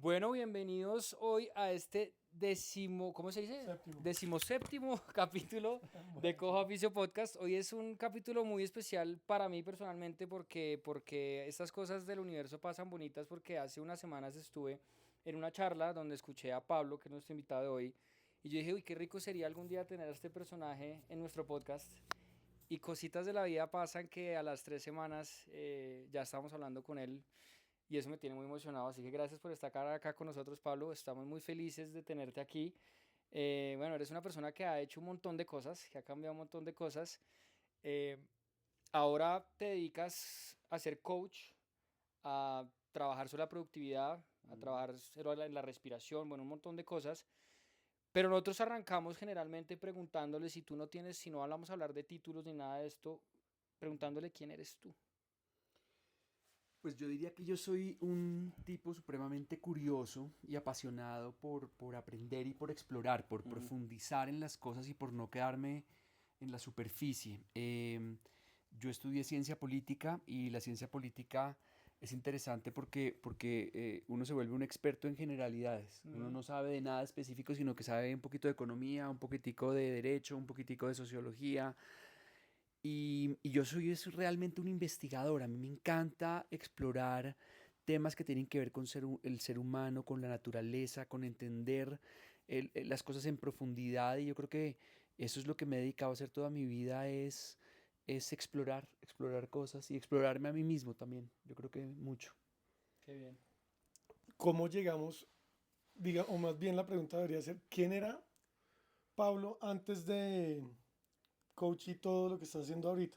Bueno, bienvenidos hoy a este ¿cómo se dice? Decimoséptimo capítulo de Coja Oficio Podcast. Hoy es un capítulo muy especial para mí personalmente porque estas cosas del universo pasan bonitas, porque hace unas semanas estuve en una charla donde escuché a Pablo, que es nuestro invitado de hoy, y yo dije, uy, qué rico sería algún día tener a este personaje en nuestro podcast. Y cositas de la vida pasan que a las 3 semanas ya estábamos hablando con él y eso me tiene muy emocionado. Así que gracias por estar acá con nosotros, Pablo. Estamos muy felices de tenerte aquí. Bueno, eres una persona que ha hecho un montón de cosas, que ha cambiado un montón de cosas. Eh, Ahora te dedicas a ser coach, a trabajar sobre la productividad, a trabajar sobre la respiración, bueno, un montón de cosas. Pero nosotros arrancamos generalmente preguntándole si tú no tienes, si no vamos a hablar de títulos ni nada de esto, preguntándole quién eres tú. Pues yo diría que yo soy un tipo supremamente curioso y apasionado por aprender y por explorar, por Ujú. profundizar en las cosas y por no quedarme en la superficie. Yo estudié ciencia política y la ciencia política es interesante porque uno se vuelve un experto en generalidades. Uno Ujú. no sabe de nada específico, sino que sabe un poquito de economía, un poquitico de derecho, un poquitico de sociología, y yo soy realmente un investigador. A mí me encanta explorar temas que tienen que ver con el ser humano, con la naturaleza, con entender las cosas en profundidad. Y yo creo que eso es lo que me he dedicado a hacer toda mi vida, es explorar cosas y explorarme a mí mismo también. Yo creo que mucho. Qué bien. ¿Cómo llegamos, o más bien la pregunta debería ser, ¿quién era Pablo antes de coach y todo lo que está haciendo ahorita?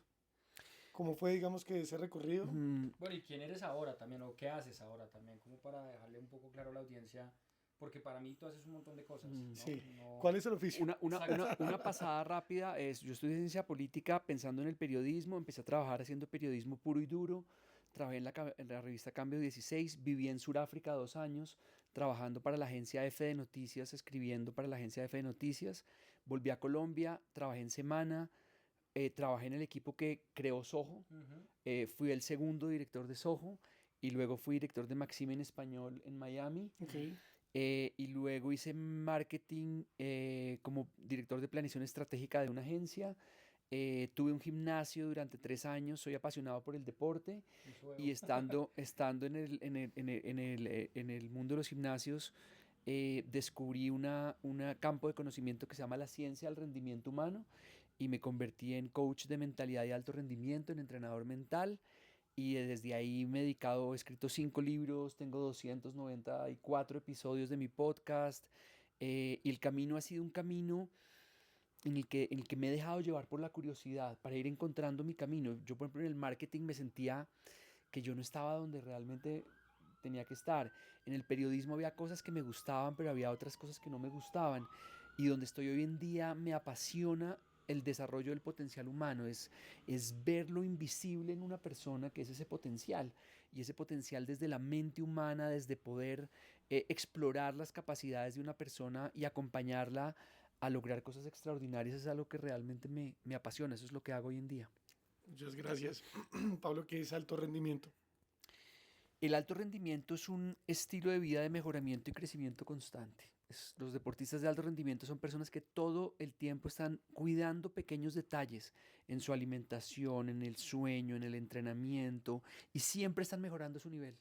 ¿Cómo fue, digamos, que ese recorrido? Mm, Bueno, ¿y quién eres ahora también? ¿O qué haces ahora también? Como para dejarle un poco claro a la audiencia, porque para mí tú haces un montón de cosas, mm. ¿no? Sí. No, ¿Cuál es el oficio? exacto. Una pasada rápida es, yo estudié ciencia política pensando en el periodismo, empecé a trabajar haciendo periodismo puro y duro, trabajé en la revista Cambio 16, viví en Sudáfrica 2 años, trabajando para la agencia F de Noticias, escribiendo para la agencia F de Noticias, volví a Colombia, trabajé en Semana, trabajé en el equipo que creó Soho, Ujú. fui el segundo director de Soho y luego fui director de Maxim en español en Miami. Ok. Y luego hice marketing como director de planeación estratégica de una agencia. Tuve un gimnasio durante 3 años, soy apasionado por el deporte Eso y veo. estando en el mundo de los gimnasios, descubrí una campo de conocimiento que se llama la ciencia del rendimiento humano y me convertí en coach de mentalidad y alto rendimiento, en entrenador mental. Y desde ahí me he dedicado, he escrito 5 libros, tengo 294 episodios de mi podcast. Y el camino ha sido un camino en el que me he dejado llevar por la curiosidad para ir encontrando mi camino. Yo, por ejemplo, en el marketing me sentía que yo no estaba donde realmente tenía que estar. En el periodismo había cosas que me gustaban, pero había otras cosas que no me gustaban. Y donde estoy hoy en día me apasiona el desarrollo del potencial humano, es ver lo invisible en una persona, que es ese potencial, y ese potencial desde la mente humana, desde poder explorar las capacidades de una persona y acompañarla a lograr cosas extraordinarias, es algo que realmente me apasiona, eso es lo que hago hoy en día. Muchas gracias. Pablo, ¿qué es alto rendimiento? El alto rendimiento es un estilo de vida de mejoramiento y crecimiento constante. Los deportistas de alto rendimiento son personas que todo el tiempo están cuidando pequeños detalles en su alimentación, en el sueño, en el entrenamiento, y siempre están mejorando su nivel.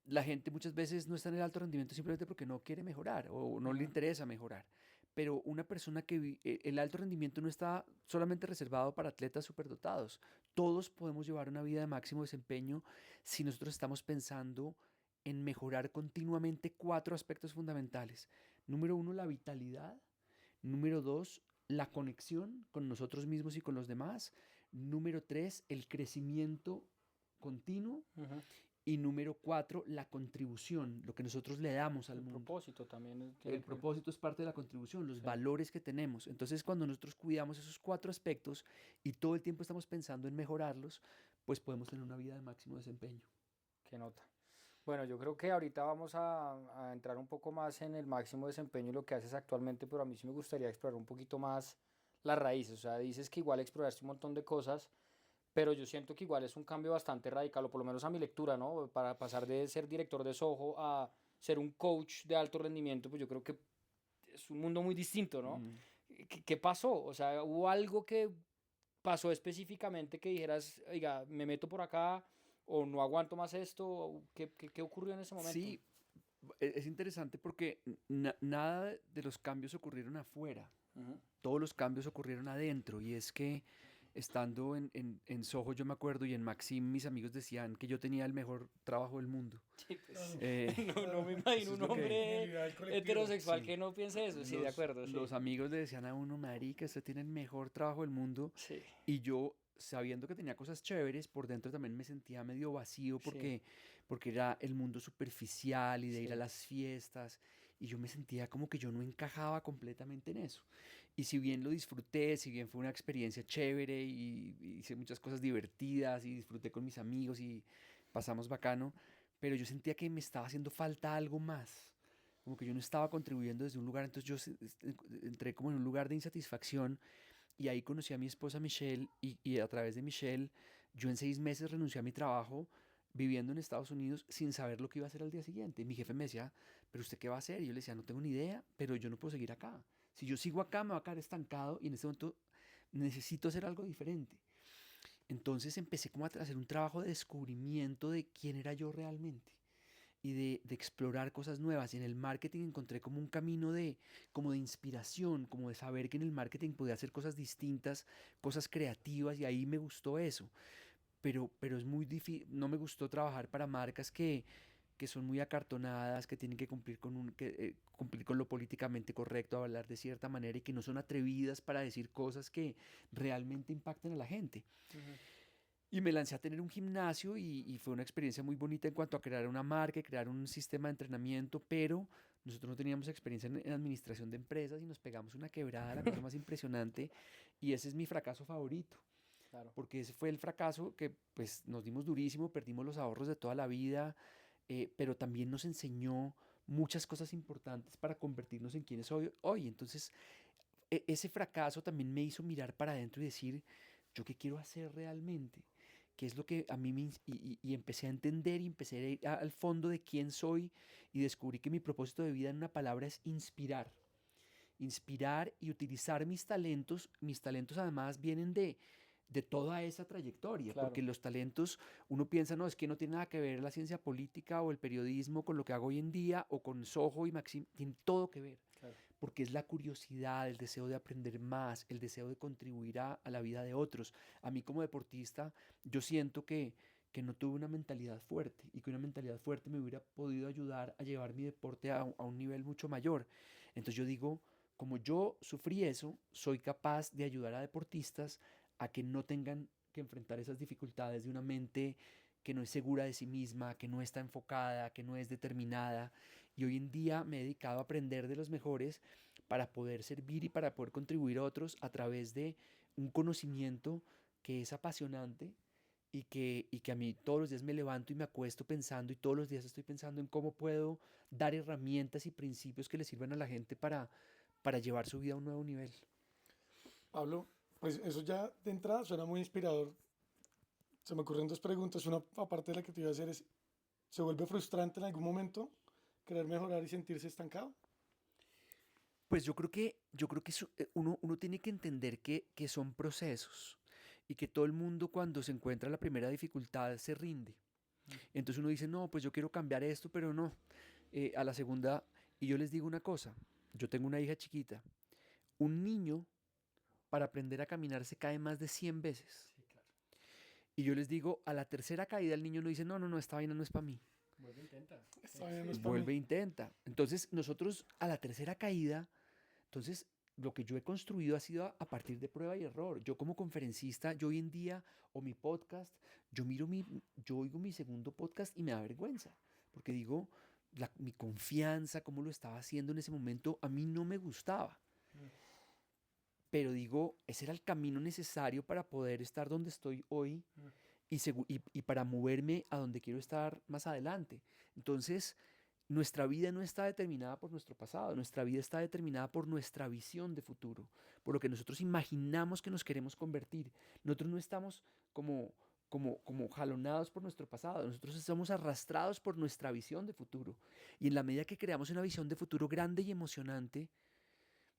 La gente muchas veces no está en el alto rendimiento simplemente porque no quiere mejorar o no le Ujú. interesa mejorar. Pero una persona el alto rendimiento no está solamente reservado para atletas superdotados. Todos podemos llevar una vida de máximo desempeño si nosotros estamos pensando en mejorar continuamente 4 aspectos fundamentales. Número uno, la vitalidad. Número dos, la conexión con nosotros mismos y con los demás. Número tres, el crecimiento continuo. Ujú. Y número cuatro, la contribución, lo que nosotros le damos al El mundo. propósito también tiene El que... propósito es parte de la contribución, los Sí, valores que tenemos. Entonces, cuando nosotros cuidamos esos 4 aspectos y todo el tiempo estamos pensando en mejorarlos, pues podemos tener una vida de máximo desempeño. qué nota. Bueno, yo creo que ahorita vamos a entrar un poco más en el máximo desempeño y lo que haces actualmente, pero a mí sí me gustaría explorar un poquito más las raíces. O sea, dices que igual exploraste un montón de cosas, pero yo siento que igual es un cambio bastante radical, o por lo menos a mi lectura, ¿no? Para pasar de ser director de Soho a ser un coach de alto rendimiento, pues yo creo que es un mundo muy distinto, ¿no? Mm. ¿Qué pasó? O sea, ¿hubo algo que pasó específicamente que dijeras, oiga, me meto por acá o no aguanto más esto? ¿Qué ocurrió en ese momento? Sí, es interesante porque nada de los cambios ocurrieron afuera, Ujú. todos los cambios ocurrieron adentro. Y es que estando en Soho, yo me acuerdo, y en Maxim, mis amigos decían que yo tenía el mejor trabajo del mundo. Sí, pues, Claro. no me eso imagino es un lo que- hombre Genialidad del colectivo. heterosexual Sí. que no piense eso, sí, de acuerdo, sí. Los amigos le decían a uno, marica, usted tiene el mejor trabajo del mundo. Sí, Y yo, sabiendo que tenía cosas chéveres, por dentro también me sentía medio vacío sí, porque era el mundo superficial y de ir a sí. las fiestas. Y yo me sentía como que yo no encajaba completamente en eso. Y si bien lo disfruté, si bien fue una experiencia chévere y hice muchas cosas divertidas y disfruté con mis amigos y pasamos bacano, pero yo sentía que me estaba haciendo falta algo más. Como que yo no estaba contribuyendo desde un lugar, entonces entré como en un lugar de insatisfacción y ahí conocí a mi esposa Michelle y a través de Michelle yo en 6 meses renuncié a mi trabajo viviendo en Estados Unidos sin saber lo que iba a hacer al día siguiente. Mi jefe me decía, ¿pero usted qué va a hacer? Y yo le decía, no tengo ni idea, pero yo no puedo seguir acá. Si yo sigo acá me va a quedar estancado y en este momento necesito hacer algo diferente. Entonces empecé como a hacer un trabajo de descubrimiento de quién era yo realmente y de explorar cosas nuevas. Y en el marketing encontré como un camino como de inspiración, como de saber que en el marketing podía hacer cosas distintas, cosas creativas, y ahí me gustó eso. Pero es muy difícil, no me gustó trabajar para marcas que son muy acartonadas, que tienen que cumplir con lo políticamente correcto, hablar de cierta manera y que no son atrevidas para decir cosas que realmente impacten a la gente. Ujú. Y me lancé a tener un gimnasio y fue una experiencia muy bonita en cuanto a crear una marca, y crear un sistema de entrenamiento, pero nosotros no teníamos experiencia en administración de empresas y nos pegamos una quebrada, la cosa más impresionante, y ese es mi fracaso favorito, Claro. porque ese fue el fracaso que pues nos dimos durísimo, perdimos los ahorros de toda la vida, pero también nos enseñó muchas cosas importantes para convertirnos en quienes soy hoy. Entonces, ese fracaso también me hizo mirar para adentro y decir, ¿yo qué quiero hacer realmente? ¿Qué es lo que a mí y empecé a entender y empecé a ir al fondo de quién soy y descubrí que mi propósito de vida en una palabra es inspirar. Inspirar y utilizar mis talentos. Mis talentos además vienen de toda esa trayectoria, porque Claro. los talentos, uno piensa, no, es que no tiene nada que ver la ciencia política o el periodismo con lo que hago hoy en día o con Soho y Maxim, tiene todo que ver Claro. porque es la curiosidad, el deseo de aprender más, el deseo de contribuir a la vida de otros. A mí como deportista, yo siento que no tuve una mentalidad fuerte y que una mentalidad fuerte me hubiera podido ayudar a llevar mi deporte a un nivel mucho mayor. Entonces yo digo, como yo sufrí eso, soy capaz de ayudar a deportistas a que no tengan que enfrentar esas dificultades de una mente que no es segura de sí misma, que no está enfocada, que no es determinada. Y hoy en día me he dedicado a aprender de los mejores para poder servir y para poder contribuir a otros a través de un conocimiento que es apasionante y que a mí todos los días me levanto y me acuesto pensando y todos los días estoy pensando en cómo puedo dar herramientas y principios que le sirvan a la gente para llevar su vida a un nuevo nivel. Pablo, pues eso ya de entrada suena muy inspirador. Se me ocurren dos preguntas. Una, aparte de la que te iba a hacer, es, ¿se vuelve frustrante en algún momento querer mejorar y sentirse estancado? Pues yo creo que uno tiene que entender que son procesos y que todo el mundo cuando se encuentra la primera dificultad se rinde. Entonces uno dice, no, pues yo quiero cambiar esto, pero no. A la segunda, y yo les digo una cosa, yo tengo una hija chiquita, un niño para aprender a caminar se cae más de 100 veces. Sí, claro. Y yo les digo, a la tercera caída el niño no dice, no, no, no, esta vaina no es para mí. Vuelve, intenta. Esta vaina no es para mí. Vuelve e intenta. Entonces nosotros a la tercera caída, entonces lo que yo he construido ha sido a partir de prueba y error. Yo como conferencista, yo hoy en día, o mi podcast, yo oigo mi segundo podcast y me da vergüenza, porque digo, mi confianza, cómo lo estaba haciendo en ese momento, a mí no me gustaba. Pero digo, ese era el camino necesario para poder estar donde estoy hoy y para moverme a donde quiero estar más adelante. Entonces, nuestra vida no está determinada por nuestro pasado, nuestra vida está determinada por nuestra visión de futuro, por lo que nosotros imaginamos que nos queremos convertir. Nosotros no estamos como jalonados por nuestro pasado, nosotros estamos arrastrados por nuestra visión de futuro. Y en la medida que creamos una visión de futuro grande y emocionante,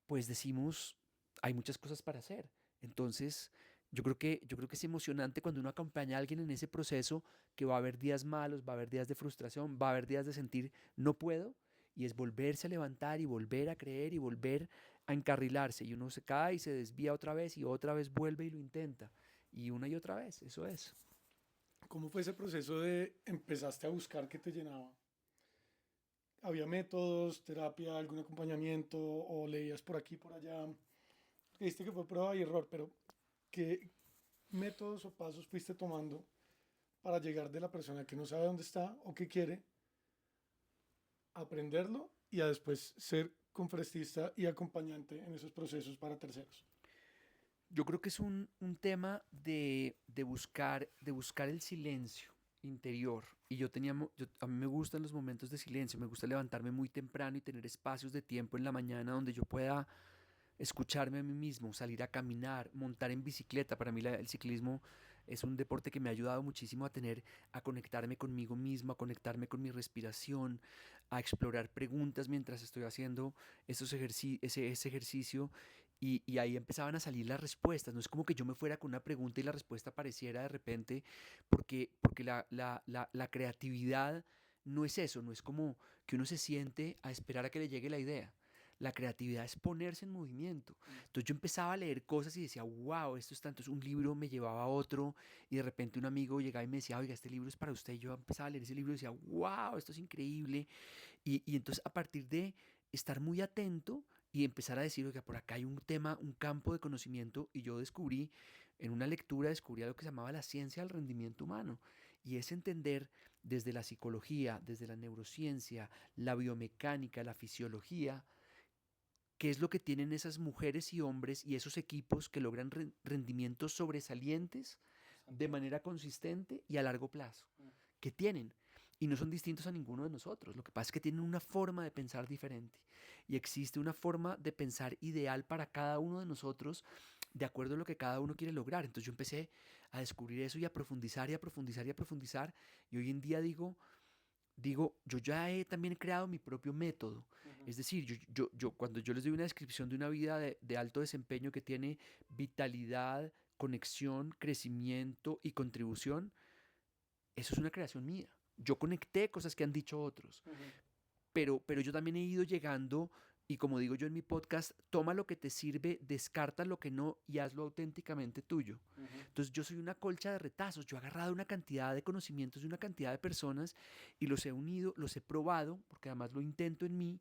pues decimos, hay muchas cosas para hacer. Entonces, yo creo que es emocionante cuando uno acompaña a alguien en ese proceso, que va a haber días malos, va a haber días de frustración, va a haber días de sentir no puedo, y es volverse a levantar y volver a creer y volver a encarrilarse, y uno se cae y se desvía otra vez vuelve y lo intenta, y una y otra vez, eso es. ¿Cómo fue ese proceso de empezaste a buscar qué te llenaba? ¿Había métodos, terapia, algún acompañamiento o leías por aquí, por allá? Dijiste que fue prueba y error, pero ¿qué métodos o pasos fuiste tomando para llegar de la persona que no sabe dónde está o qué quiere, aprenderlo y a después ser conferencista y acompañante en esos procesos para terceros? Yo creo que es un tema de buscar el silencio interior. Y a mí me gustan los momentos de silencio, me gusta levantarme muy temprano y tener espacios de tiempo en la mañana donde yo pueda escucharme a mí mismo, salir a caminar, montar en bicicleta. Para mí el ciclismo es un deporte que me ha ayudado muchísimo a conectarme conmigo mismo, a conectarme con mi respiración, a explorar preguntas mientras estoy haciendo ese ejercicio. Y ahí empezaban a salir las respuestas. No es como que yo me fuera con una pregunta y la respuesta apareciera de repente, porque la creatividad no es eso, no es como que uno se siente a esperar a que le llegue la idea. La creatividad es ponerse en movimiento. Entonces yo empezaba a leer cosas y decía, wow, esto es tanto, es un libro, me llevaba a otro, y de repente un amigo llegaba y me decía, oiga, este libro es para usted. Y yo empezaba a leer ese libro y decía, wow, esto es increíble. Y entonces a partir de estar muy atento y empezar a decir, oiga, por acá hay un tema, un campo de conocimiento, y yo descubrí, en una lectura, descubrí lo que se llamaba la ciencia del rendimiento humano. Y es entender desde la psicología, desde la neurociencia, la biomecánica, la fisiología, qué es lo que tienen esas mujeres y hombres y esos equipos que logran rendimientos sobresalientes de manera consistente y a largo plazo. ¿Qué tienen? Y no son distintos a ninguno de nosotros. Lo que pasa es que tienen una forma de pensar diferente. Y existe una forma de pensar ideal para cada uno de nosotros, de acuerdo a lo que cada uno quiere lograr. Entonces yo empecé a descubrir eso y a profundizar y a profundizar y a profundizar. Y hoy en día digo, yo ya he también creado mi propio método. Es decir, cuando yo les doy una descripción de una vida de alto desempeño que tiene vitalidad, conexión, crecimiento y contribución, eso es una creación mía. Yo conecté cosas que han dicho otros, pero yo también he ido llegando, y como digo yo en mi podcast, toma lo que te sirve, descarta lo que no y hazlo auténticamente tuyo. Entonces yo soy una colcha de retazos, yo he agarrado una cantidad de conocimientos de una cantidad de personas y los he unido, los he probado, porque además lo intento en mí,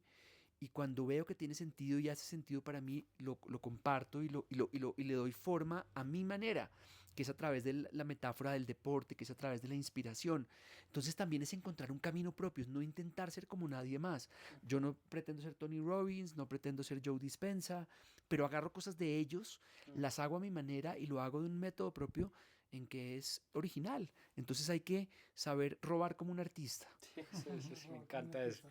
y cuando veo que tiene sentido y hace sentido para mí, lo comparto y le doy forma a mi manera, que es a través de la metáfora del deporte, que es a través de la inspiración. Entonces también es encontrar un camino propio, es no intentar ser como nadie más. Yo no pretendo ser Tony Robbins, no pretendo ser Joe Dispenza, pero agarro cosas de ellos, las hago a mi manera y lo hago de un método propio en que es original. Entonces hay que saber robar como un artista. Sí, me encanta eso.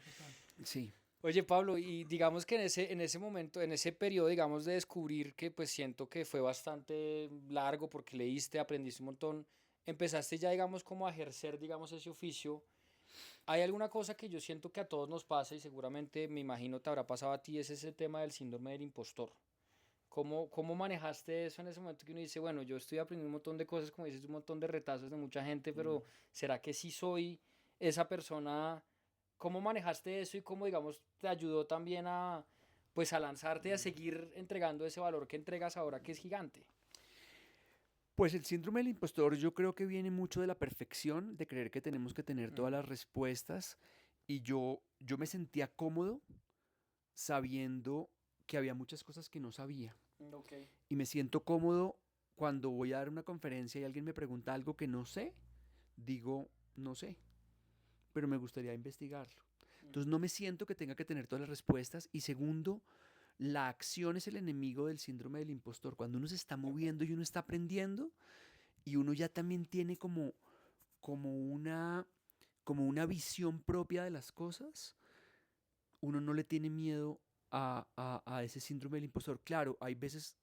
Sí. Oye, Pablo, y digamos que en ese momento, en ese periodo, digamos, de descubrir que pues siento que fue bastante largo porque leíste, aprendiste un montón, empezaste ya, digamos, como a ejercer, digamos, ese oficio. Hay alguna cosa que yo siento que a todos nos pasa y seguramente me imagino te habrá pasado a ti, es ese tema del síndrome del impostor. ¿Cómo manejaste eso en ese momento que uno dice, bueno, yo estoy aprendiendo un montón de cosas, como dices, un montón de retazos de mucha gente, pero ¿será que sí soy esa persona? ¿Cómo manejaste eso y cómo, digamos, te ayudó también a, pues, a lanzarte y a seguir entregando ese valor que entregas ahora que es gigante? Pues el síndrome del impostor yo creo que viene mucho de la perfección, de creer que tenemos que tener todas Mm, las respuestas, y yo me sentía cómodo sabiendo que había muchas cosas que no sabía, ok. y me siento cómodo cuando voy a dar una conferencia y alguien me pregunta algo que no sé, digo, no sé, pero me gustaría investigarlo. Entonces no me siento que tenga que tener todas las respuestas. Y segundo, la acción es el enemigo del síndrome del impostor. Cuando uno se está De acuerdo. moviendo y uno está aprendiendo, y uno ya también tiene como una, como una visión propia de las cosas, uno no le tiene miedo a ese síndrome del impostor. Claro, hay veces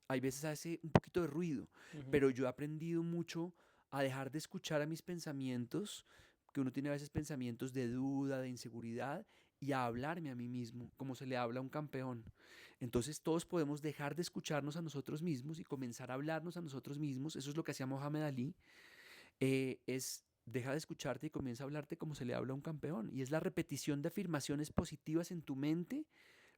hace un poquito de ruido, pero yo he aprendido mucho a dejar de escuchar a mis pensamientos, que uno tiene a veces pensamientos de duda, de inseguridad, y a hablarme a mí mismo, como se le habla a un campeón. Entonces todos podemos dejar de escucharnos a nosotros mismos y comenzar a hablarnos a nosotros mismos. Eso es lo que hacía Mohamed Ali. Es deja de escucharte y comienza a hablarte como se le habla a un campeón. Y es la repetición de afirmaciones positivas en tu mente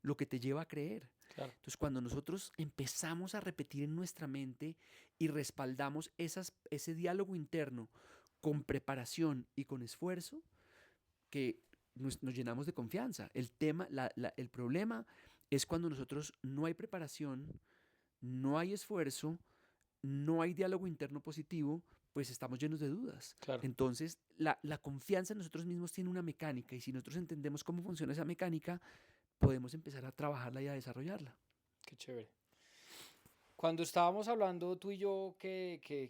lo que te lleva a creer. Claro. Entonces, cuando nosotros empezamos a repetir en nuestra mente y respaldamos ese diálogo interno con preparación y con esfuerzo, que nos llenamos de confianza. El problema es cuando nosotros no hay preparación, no hay esfuerzo, no hay diálogo interno positivo, pues estamos llenos de dudas. Claro. Entonces, la confianza en nosotros mismos tiene una mecánica, y si nosotros entendemos cómo funciona esa mecánica, podemos empezar a trabajarla y a desarrollarla. Qué chévere. Cuando estábamos hablando tú y yo,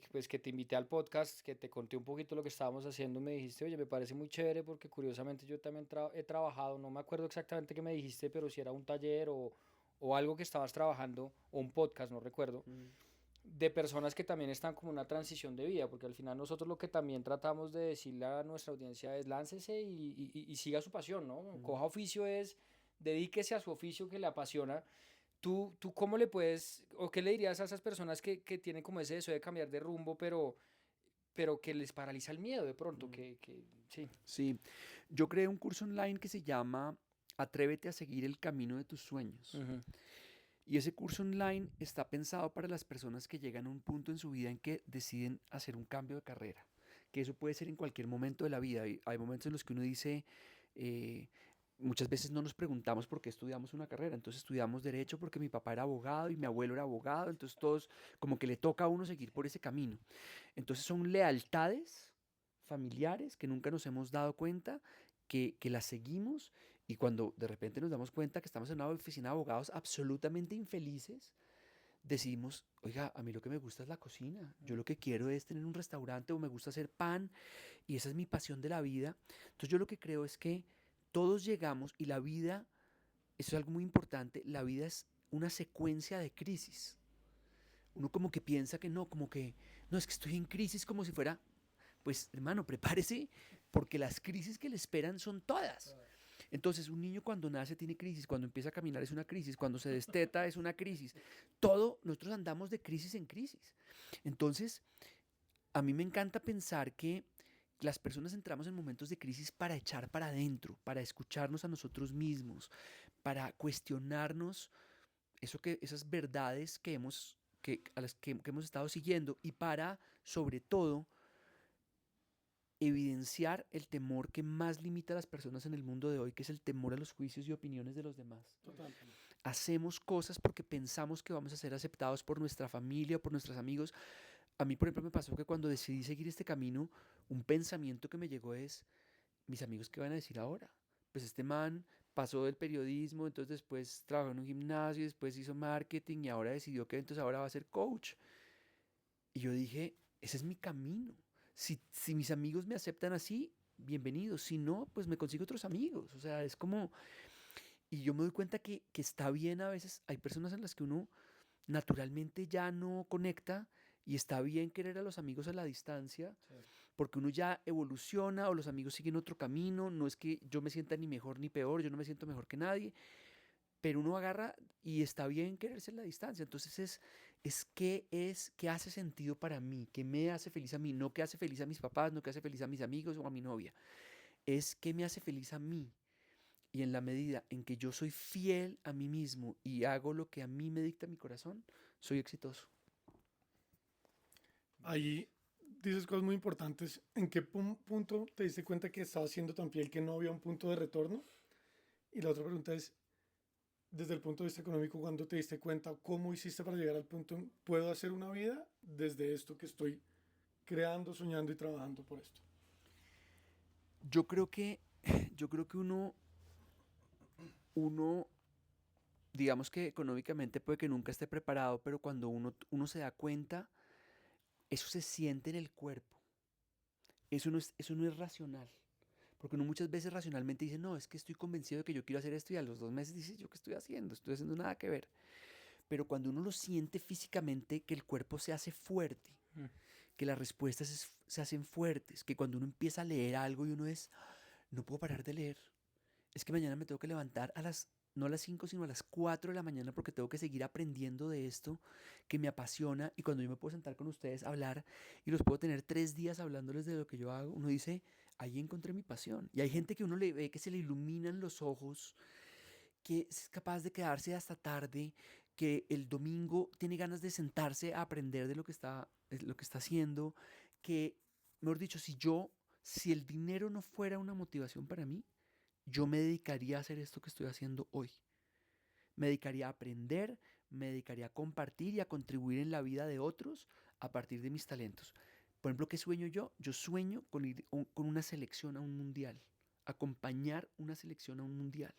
pues que te invité al podcast, que te conté un poquito lo que estábamos haciendo, me dijiste, oye, me parece muy chévere porque curiosamente yo también he trabajado, no me acuerdo exactamente qué me dijiste, pero si era un taller o algo que estabas trabajando, o un podcast, no recuerdo, de personas que también están como en una transición de vida, porque al final nosotros lo que también tratamos de decirle a nuestra audiencia es láncese y siga su pasión, ¿no? Coja oficio, dedíquese a su oficio que le apasiona. ¿Tú cómo le puedes, o qué le dirías a esas personas que tienen como ese deseo de cambiar de rumbo, pero que les paraliza el miedo de pronto? Sí. Sí, yo creé un curso online que se llama Atrévete a seguir el camino de tus sueños. Y ese curso online está pensado para las personas que llegan a un punto en su vida en que deciden hacer un cambio de carrera, que eso puede ser en cualquier momento de la vida. Hay momentos en los que uno dice, muchas veces no nos preguntamos por qué estudiamos una carrera. Entonces estudiamos derecho porque mi papá era abogado y mi abuelo era abogado, entonces todos como que le toca a uno seguir por ese camino. Entonces son lealtades familiares que nunca nos hemos dado cuenta, que las seguimos, y cuando de repente nos damos cuenta que estamos en una oficina de abogados absolutamente infelices, decidimos, oiga, a mí lo que me gusta es la cocina, yo lo que quiero es tener un restaurante, o me gusta hacer pan, y esa es mi pasión de la vida. Entonces yo lo que creo es que todos llegamos, y la vida, eso es algo muy importante, la vida es una secuencia de crisis. Uno como que piensa que no, no, es que estoy en crisis como si fuera, pues hermano, prepárese, porque las crisis que le esperan son todas. Entonces, un niño cuando nace tiene crisis, cuando empieza a caminar es una crisis, cuando se desteta es una crisis. Nosotros andamos de crisis en crisis. Entonces, a mí me encanta pensar que las personas entramos en momentos de crisis para echar para adentro, para escucharnos a nosotros mismos, para cuestionarnos esas verdades a las que hemos estado siguiendo, y para, sobre todo, evidenciar el temor que más limita a las personas en el mundo de hoy, que es el temor a los juicios y opiniones de los demás. Total. Hacemos cosas porque pensamos que vamos a ser aceptados por nuestra familia o por nuestros amigos. A mí, por ejemplo, me pasó que cuando decidí seguir este camino, un pensamiento que me llegó es, ¿mis amigos qué van a decir ahora? Pues este man pasó del periodismo, entonces después trabajó en un gimnasio, después hizo marketing y ahora decidió que entonces ahora va a ser coach. Y yo dije, ese es mi camino. Si mis amigos me aceptan así, bienvenidos. Si no, pues me consigo otros amigos. O sea, es como... Y yo me doy cuenta que está bien a veces. Hay personas en las que uno naturalmente ya no conecta, y está bien querer a los amigos a la distancia, sí, porque uno ya evoluciona o los amigos siguen otro camino. No es que yo me sienta ni mejor ni peor, yo no me siento mejor que nadie, pero uno agarra y está bien quererse a la distancia. Entonces qué hace sentido para mí, qué me hace feliz a mí, no qué hace feliz a mis papás, no qué hace feliz a mis amigos o a mi novia, es qué me hace feliz a mí. Y en la medida en que yo soy fiel a mí mismo y hago lo que a mí me dicta mi corazón, soy exitoso. Ahí dices cosas muy importantes. ¿En qué punto te diste cuenta que estabas siendo tan fiel que no había un punto de retorno? Y la otra pregunta es, desde el punto de vista económico, ¿cuándo te diste cuenta? ¿Cómo hiciste para llegar al punto, puedo hacer una vida desde esto que estoy creando, soñando y trabajando por esto? Yo creo que uno, digamos que económicamente puede que nunca esté preparado, pero cuando uno se da cuenta, eso se siente en el cuerpo. Eso no es racional. Porque uno muchas veces racionalmente dice, no, es que estoy convencido de que yo quiero hacer esto y a los 2 meses dice, ¿yo qué estoy haciendo? Estoy haciendo nada que ver. Pero cuando uno lo siente físicamente, que el cuerpo se hace fuerte, que las respuestas se hacen fuertes, que cuando uno empieza a leer algo y uno es, no puedo parar de leer, es que mañana me tengo que levantar no a las 5, sino a las 4 de la mañana porque tengo que seguir aprendiendo de esto que me apasiona y cuando yo me puedo sentar con ustedes a hablar y los puedo tener 3 días hablándoles de lo que yo hago, uno dice, ahí encontré mi pasión. Y hay gente que uno le ve que se le iluminan los ojos, que es capaz de quedarse hasta tarde, que el domingo tiene ganas de sentarse a aprender de lo que está haciendo, que, mejor dicho, si el dinero no fuera una motivación para mí, yo me dedicaría a hacer esto que estoy haciendo hoy. Me dedicaría a aprender, me dedicaría a compartir y a contribuir en la vida de otros a partir de mis talentos. Por ejemplo, ¿qué sueño yo? Yo sueño con ir con una selección a un mundial, acompañar una selección a un mundial.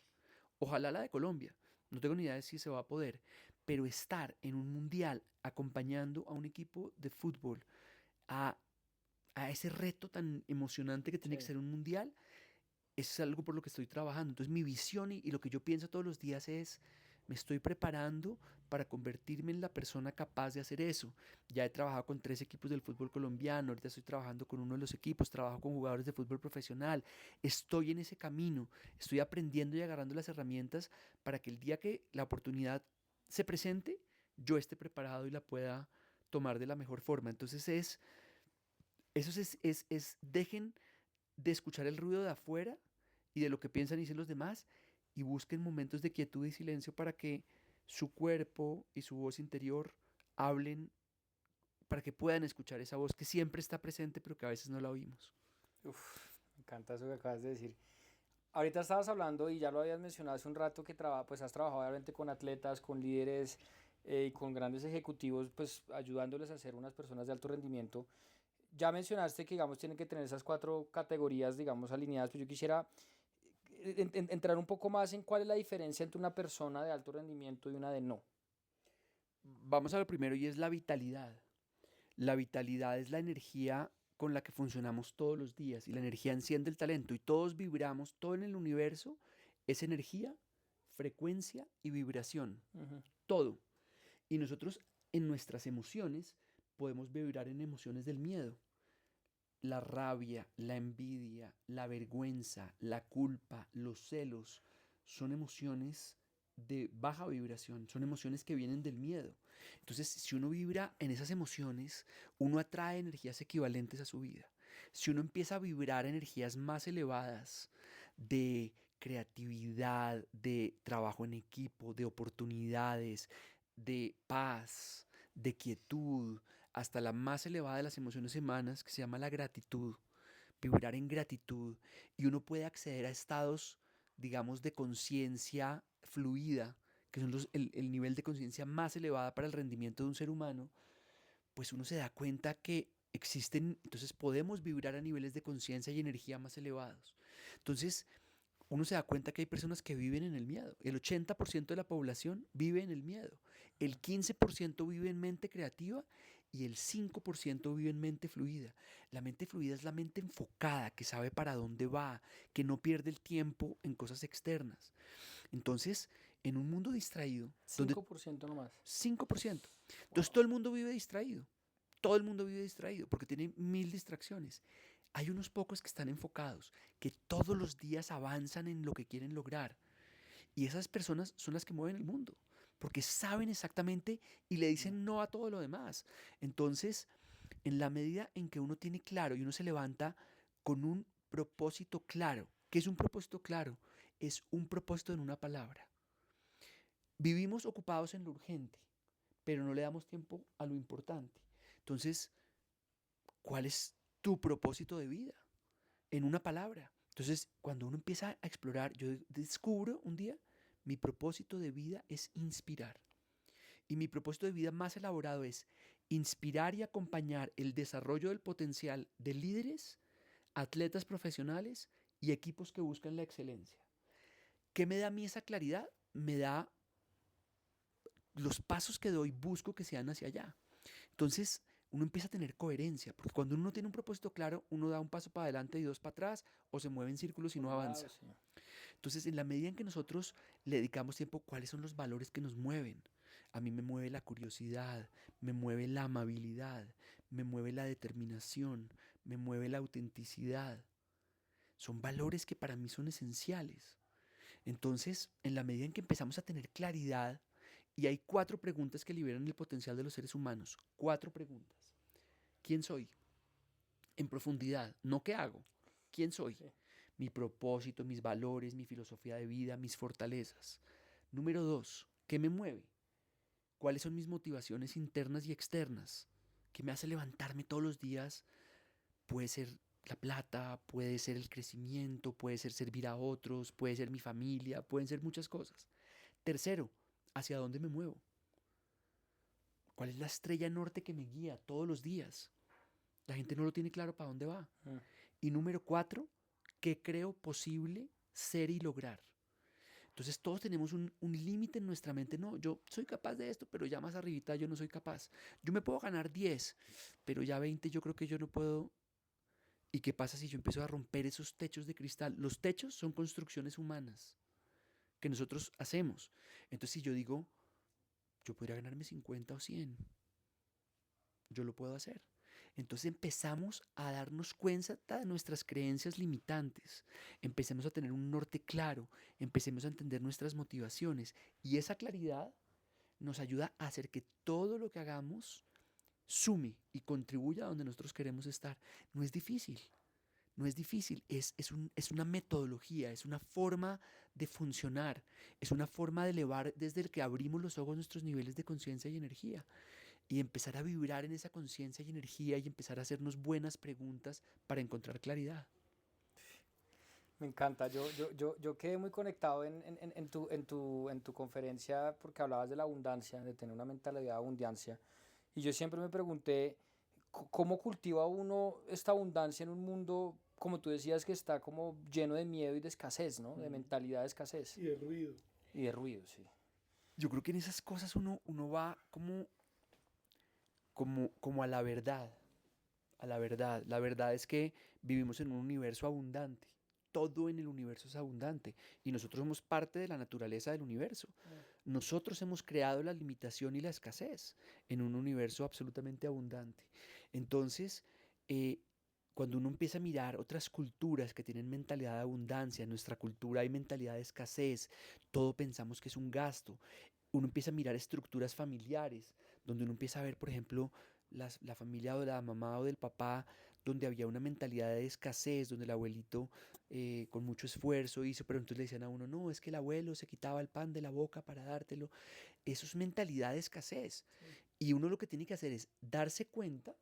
Ojalá la de Colombia, no tengo ni idea de si se va a poder, pero estar en un mundial acompañando a un equipo de fútbol a, a ese reto tan emocionante que tiene que ser un mundial, eso es algo por lo que estoy trabajando. Entonces mi visión y lo que yo pienso todos los días es, me estoy preparando para convertirme en la persona capaz de hacer eso. Ya he trabajado con 3 equipos del fútbol colombiano, ahorita estoy trabajando con uno de los equipos, trabajo con jugadores de fútbol profesional. Estoy en ese camino, estoy aprendiendo y agarrando las herramientas para que el día que la oportunidad se presente, yo esté preparado y la pueda tomar de la mejor forma. Entonces dejen de escuchar el ruido de afuera y de lo que piensan y dicen los demás y busquen momentos de quietud y silencio para que su cuerpo y su voz interior hablen, para que puedan escuchar esa voz que siempre está presente pero que a veces no la oímos. Uf, me encanta eso que acabas de decir. Ahorita estabas hablando y ya lo habías mencionado hace un rato que pues has trabajado obviamente con atletas, con líderes y con grandes ejecutivos, pues ayudándoles a ser unas personas de alto rendimiento. Ya mencionaste que, digamos, tienen que tener esas 4 categorías, digamos, alineadas, pero yo quisiera entrar un poco más en cuál es la diferencia entre una persona de alto rendimiento y una de no. Vamos a lo primero y es la vitalidad. La vitalidad es la energía con la que funcionamos todos los días y la energía enciende el talento y todos vibramos, todo en el universo es energía, frecuencia y vibración, todo. Y nosotros en nuestras emociones podemos vibrar en emociones del miedo. La rabia, la envidia, la vergüenza, la culpa, los celos son emociones de baja vibración, son emociones que vienen del miedo. Entonces, si uno vibra en esas emociones, uno atrae energías equivalentes a su vida. Si uno empieza a vibrar energías más elevadas de creatividad, de trabajo en equipo, de oportunidades, de paz, de quietud, hasta la más elevada de las emociones humanas, que se llama la gratitud, vibrar en gratitud, y uno puede acceder a estados, digamos, de conciencia fluida, que son el nivel de conciencia más elevada para el rendimiento de un ser humano, pues uno se da cuenta que existen, entonces podemos vibrar a niveles de conciencia y energía más elevados. Entonces, uno se da cuenta que hay personas que viven en el miedo. El 80% de la población vive en el miedo. El 15% vive en mente creativa y el 5% vive en mente fluida. La mente fluida es la mente enfocada, que sabe para dónde va, que no pierde el tiempo en cosas externas. Entonces, en un mundo distraído, 5% nomás. 5%. Entonces todo el mundo vive distraído. Todo el mundo vive distraído porque tiene 1000 distracciones. Hay unos pocos que están enfocados, que todos los días avanzan en lo que quieren lograr. Y esas personas son las que mueven el mundo, porque saben exactamente y le dicen no a todo lo demás. Entonces, en la medida en que uno tiene claro y uno se levanta con un propósito claro, ¿qué es un propósito claro? Es un propósito en una palabra. Vivimos ocupados en lo urgente, pero no le damos tiempo a lo importante. Entonces, ¿cuál es tu propósito de vida? En una palabra. Entonces, cuando uno empieza a explorar, yo descubro un día, mi propósito de vida es inspirar. Y mi propósito de vida más elaborado es inspirar y acompañar el desarrollo del potencial de líderes, atletas profesionales y equipos que buscan la excelencia. ¿Qué me da a mí esa claridad? Me da los pasos que doy, busco que sean hacia allá. Entonces, uno empieza a tener coherencia, porque cuando uno no tiene un propósito claro, uno da un paso para adelante y dos para atrás, o se mueve en círculos y no avanza. Sí. Entonces, en la medida en que nosotros le dedicamos tiempo, ¿cuáles son los valores que nos mueven? A mí me mueve la curiosidad, me mueve la amabilidad, me mueve la determinación, me mueve la autenticidad. Son valores que para mí son esenciales. Entonces, en la medida en que empezamos a tener claridad, y hay 4 preguntas que liberan el potencial de los seres humanos. 4 preguntas. ¿Quién soy? En profundidad, no qué hago. ¿Quién soy? Sí. Mi propósito, mis valores, mi filosofía de vida, mis fortalezas. Número 2, ¿qué me mueve? ¿Cuáles son mis motivaciones internas y externas? ¿Qué me hace levantarme todos los días? Puede ser la plata, puede ser el crecimiento, puede ser servir a otros, puede ser mi familia, pueden ser muchas cosas. Tercero, ¿hacia dónde me muevo? ¿Cuál es la estrella norte que me guía todos los días? La gente no lo tiene claro para dónde va. Y número 4, ¿qué creo posible ser y lograr? Entonces todos tenemos un límite en nuestra mente. No, yo soy capaz de esto, pero ya más arribita yo no soy capaz. Yo me puedo ganar 10, pero ya 20 yo creo que yo no puedo. ¿Y qué pasa si yo empiezo a romper esos techos de cristal? Los techos son construcciones humanas que nosotros hacemos. Entonces si yo digo, yo podría ganarme 50 o 100, yo lo puedo hacer. Entonces empezamos a darnos cuenta de nuestras creencias limitantes, empecemos a tener un norte claro, empecemos a entender nuestras motivaciones y esa claridad nos ayuda a hacer que todo lo que hagamos sume y contribuya a donde nosotros queremos estar. No es difícil, no es difícil, es una metodología, es una forma de funcionar, es una forma de elevar desde el que abrimos los ojos nuestros niveles de conciencia y energía. Y empezar a vibrar en esa conciencia y energía y empezar a hacernos buenas preguntas para encontrar claridad. Me encanta, yo quedé muy conectado en tu conferencia porque hablabas de la abundancia, de tener una mentalidad de abundancia. Y yo siempre me pregunté, ¿cómo cultiva uno esta abundancia en un mundo, como tú decías, que está como lleno de miedo y de escasez, ¿no? De mentalidad de escasez. Y de ruido. Y de ruido, sí. Yo creo que en esas cosas uno va como a la verdad. A la verdad. La verdad es que vivimos en un universo abundante. Todo en el universo es abundante y nosotros somos parte de la naturaleza del universo. Nosotros hemos creado la limitación y la escasez en un universo absolutamente abundante. Entonces, cuando uno empieza a mirar otras culturas que tienen mentalidad de abundancia, en nuestra cultura hay mentalidad de escasez, todo pensamos que es un gasto. Uno empieza a mirar estructuras familiares, donde uno empieza a ver, por ejemplo, la familia de la mamá o del papá, donde había una mentalidad de escasez, donde el abuelito con mucho esfuerzo hizo, pero entonces le decían a uno, no, es que el abuelo se quitaba el pan de la boca para dártelo. Eso es mentalidad de escasez. Y uno lo que tiene que hacer es darse cuenta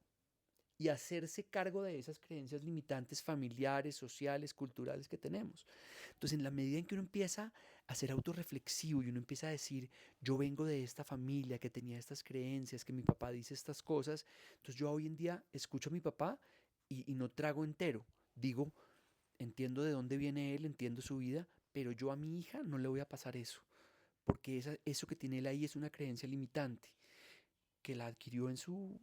y hacerse cargo de esas creencias limitantes familiares, sociales, culturales que tenemos. Entonces, en la medida en que uno empieza a ser autorreflexivo y uno empieza a decir, yo vengo de esta familia que tenía estas creencias, que mi papá dice estas cosas, entonces yo hoy en día escucho a mi papá y no trago entero. Digo, entiendo de dónde viene él, entiendo su vida, pero yo a mi hija no le voy a pasar eso, porque eso que tiene él ahí es una creencia limitante, que la adquirió en su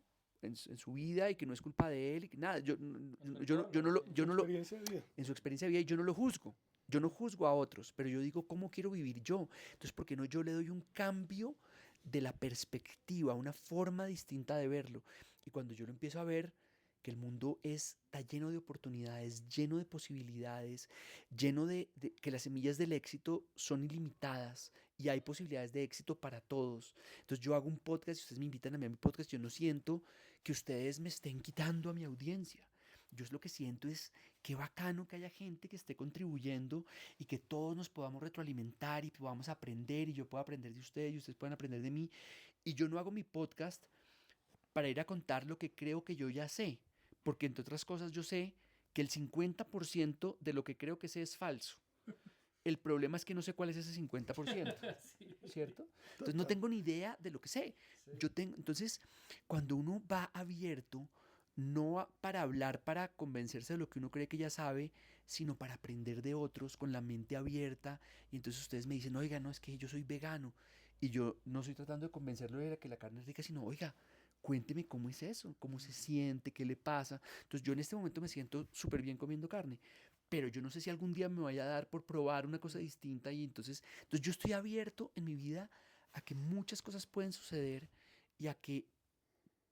vida y que no es culpa de él, y que nada, yo no lo, en su experiencia de vida y yo no lo juzgo. Yo no juzgo a otros, pero yo digo, ¿cómo quiero vivir yo? Entonces, ¿por qué no yo le doy un cambio de la perspectiva, una forma distinta de verlo? Y cuando yo lo empiezo a ver, que el mundo está lleno de oportunidades, lleno de posibilidades, lleno de que las semillas del éxito son ilimitadas y hay posibilidades de éxito para todos. Entonces yo hago un podcast y ustedes me invitan a mí a mi podcast, yo no siento que ustedes me estén quitando a mi audiencia. Yo lo que siento es qué bacano que haya gente que esté contribuyendo y que todos nos podamos retroalimentar y podamos aprender y yo pueda aprender de ustedes y ustedes puedan aprender de mí. Y yo no hago mi podcast para ir a contar lo que creo que yo ya sé, porque entre otras cosas yo sé que el 50% de lo que creo que sé es falso. El problema es que no sé cuál es ese 50%, ¿cierto? Entonces no tengo ni idea de lo que sé. Entonces, cuando uno va abierto, no para hablar, para convencerse de lo que uno cree que ya sabe, sino para aprender de otros con la mente abierta. Y entonces ustedes me dicen, oiga, no, es que yo soy vegano. Y yo no estoy tratando de convencerlo de que la carne es rica, sino, oiga, cuénteme cómo es eso, cómo se siente, qué le pasa. Entonces yo en este momento me siento súper bien comiendo carne, pero yo no sé si algún día me vaya a dar por probar una cosa distinta y entonces yo estoy abierto en mi vida a que muchas cosas pueden suceder y a que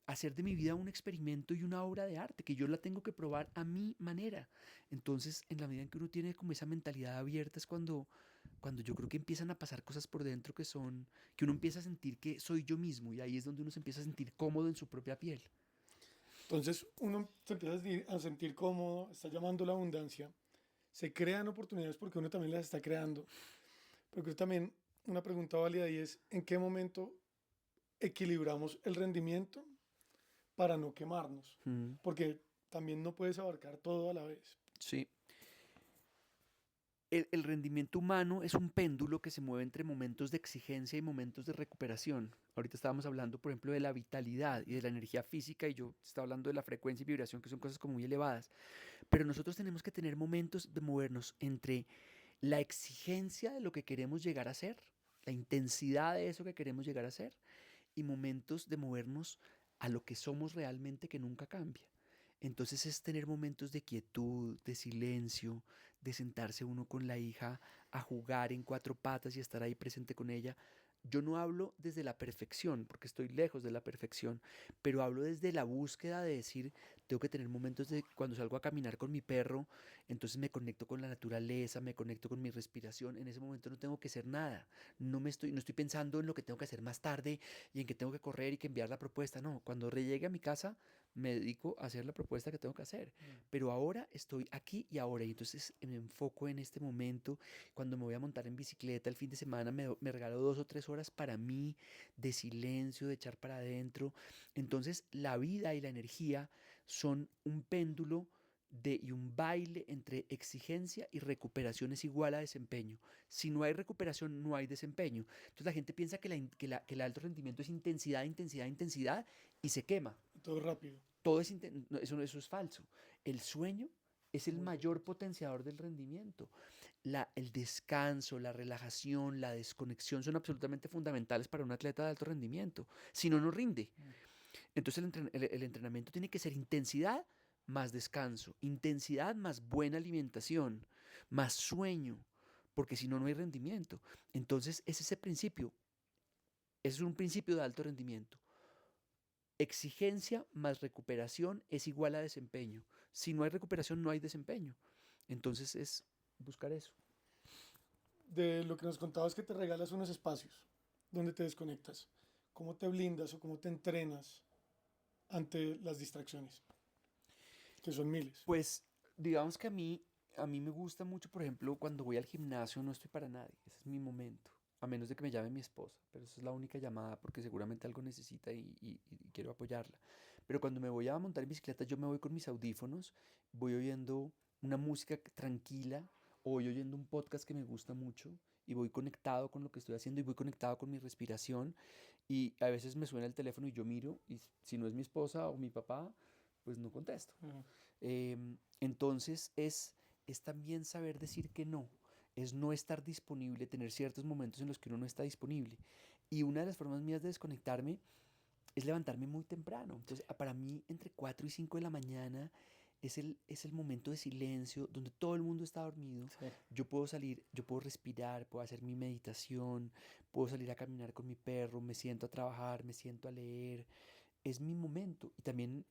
hacer de mi vida un experimento y una obra de arte, que yo la tengo que probar a mi manera. Entonces, en la medida en que uno tiene como esa mentalidad abierta es cuando yo creo que empiezan a pasar cosas por dentro que uno empieza a sentir que soy yo mismo y ahí es donde uno se empieza a sentir cómodo en su propia piel. Entonces uno se empieza a sentir cómodo, está llamando la abundancia, se crean oportunidades porque uno también las está creando. Pero creo que también una pregunta válida y es, ¿en qué momento equilibramos el rendimiento para no quemarnos? Mm, Porque también no puedes abarcar todo a la vez. sí. El rendimiento humano es un péndulo que se mueve entre momentos de exigencia y momentos de recuperación. Ahorita estábamos hablando, por ejemplo, de la vitalidad y de la energía física y yo estaba hablando de la frecuencia y vibración, que son cosas como muy elevadas. Pero nosotros tenemos que tener momentos de movernos entre la exigencia de lo que queremos llegar a ser, la intensidad de eso que queremos llegar a ser, y momentos de movernos a lo que somos realmente que nunca cambia. Entonces es tener momentos de quietud, de silencio, de sentarse uno con la hija a jugar en cuatro patas y estar ahí presente con ella. Yo no hablo desde la perfección, porque estoy lejos de la perfección, pero hablo desde la búsqueda de decir, tengo que tener momentos de cuando salgo a caminar con mi perro, entonces me conecto con la naturaleza, me conecto con mi respiración, en ese momento no tengo que hacer nada, no estoy pensando en lo que tengo que hacer más tarde y en que tengo que correr y que enviar la propuesta, no, cuando llegue a mi casa me dedico a hacer la propuesta que tengo que hacer, pero ahora estoy aquí y ahora, y entonces me enfoco en este momento. Cuando me voy a montar en bicicleta el fin de semana me regalo 2 o 3 horas para mí, de silencio, de echar para adentro. Entonces la vida y la energía son un péndulo y un baile entre exigencia y recuperación es igual a desempeño. Si no hay recuperación, no hay desempeño. Entonces la gente piensa que el alto rendimiento es intensidad, intensidad, intensidad y se quema. Todo rápido. No, eso es falso. El sueño es el mayor potenciador del rendimiento. El descanso, la relajación, la desconexión son absolutamente fundamentales para un atleta de alto rendimiento. Si no, no rinde. Entonces el entrenamiento tiene que ser intensidad más descanso, intensidad más buena alimentación, más sueño, porque si no, no hay rendimiento. Entonces es ese principio, es un principio de alto rendimiento. Exigencia más recuperación es igual a desempeño. Si no hay recuperación, no hay desempeño. Entonces es buscar eso. De lo que nos contabas que te regalas unos espacios donde te desconectas. ¿Cómo te blindas o cómo te entrenas ante las distracciones? Que son miles. Pues digamos que a mí me gusta mucho, por ejemplo, cuando voy al gimnasio no estoy para nadie. Ese es mi momento. A menos de que me llame mi esposa, pero esa es la única llamada porque seguramente algo necesita y quiero apoyarla. Pero cuando me voy a montar en bicicleta, yo me voy con mis audífonos, voy oyendo una música tranquila o voy oyendo un podcast que me gusta mucho y voy conectado con lo que estoy haciendo y voy conectado con mi respiración y a veces me suena el teléfono y yo miro y si no es mi esposa o mi papá, pues no contesto. Entonces es también saber decir que no, es no estar disponible, tener ciertos momentos en los que uno no está disponible. Y una de las formas mías de desconectarme es levantarme muy temprano. Entonces, para mí, entre 4 y 5 de la mañana es el momento de silencio donde todo el mundo está dormido. Sí. Yo puedo salir, yo puedo respirar, puedo hacer mi meditación, puedo salir a caminar con mi perro, me siento a trabajar, me siento a leer. Es mi momento. Y también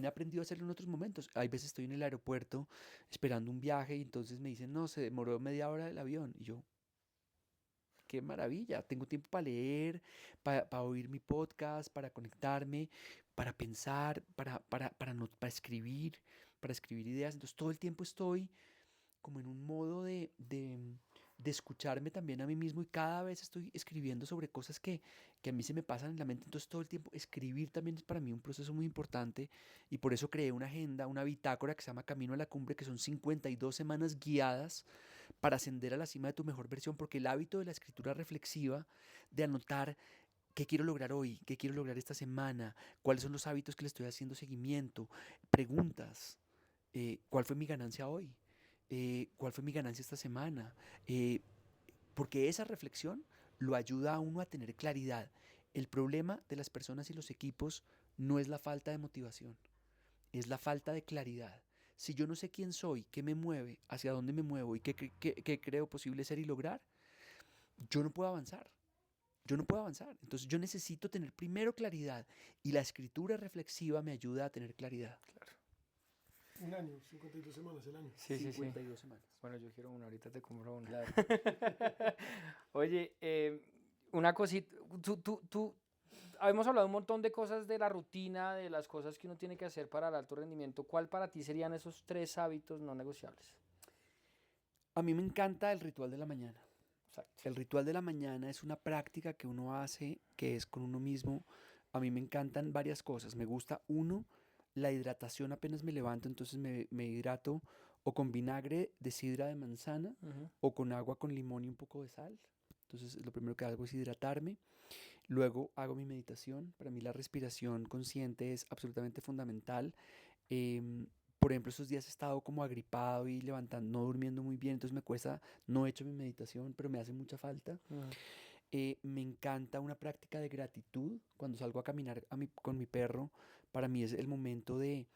he aprendido a hacerlo en otros momentos. Hay veces estoy en el aeropuerto esperando un viaje y entonces me dicen, no, se demoró media hora el avión. Y yo, qué maravilla, tengo tiempo para leer, para oír mi podcast, para conectarme, para pensar, para escribir ideas. Entonces todo el tiempo estoy como en un modo de escucharme también a mí mismo y cada vez estoy escribiendo sobre cosas que a mí se me pasan en la mente. Entonces todo el tiempo escribir también es para mí un proceso muy importante y por eso creé una agenda, una bitácora que se llama Camino a la Cumbre, que son 52 semanas guiadas para ascender a la cima de tu mejor versión, porque el hábito de la escritura reflexiva, de anotar qué quiero lograr hoy, qué quiero lograr esta semana, cuáles son los hábitos que le estoy haciendo seguimiento, preguntas, ¿cuál fue mi ganancia hoy? ¿Cuál fue mi ganancia esta semana? Porque esa reflexión lo ayuda a uno a tener claridad. El problema de las personas y los equipos no es la falta de motivación, es la falta de claridad. Si yo no sé quién soy, qué me mueve, hacia dónde me muevo y qué creo posible ser y lograr, yo no puedo avanzar. Yo no puedo avanzar. Entonces yo necesito tener primero claridad y la escritura reflexiva me ayuda a tener claridad. Claro. Un año, 52 semanas el año. Sí, sí, sí. 52 semanas. Bueno, yo quiero una, ahorita te compro una. Claro. Oye, una cosita, hemos hablado un montón de cosas de la rutina, de las cosas que uno tiene que hacer para el alto rendimiento. ¿Cuál para ti serían esos 3 hábitos no negociables? A mí me encanta el ritual de la mañana. Exacto. El ritual de la mañana es una práctica que uno hace, que es con uno mismo. A mí me encantan varias cosas. Me gusta, uno, la hidratación apenas me levanto, entonces me hidrato o con vinagre de sidra de manzana o con agua con limón y un poco de sal. Entonces lo primero que hago es hidratarme. Luego hago mi meditación. Para mí la respiración consciente es absolutamente fundamental. Por ejemplo, estos días he estado como agripado y levantando, no durmiendo muy bien, entonces me cuesta, no he hecho mi meditación, pero me hace mucha falta. Me encanta una práctica de gratitud. Cuando salgo a caminar con mi perro, para mí es el momento de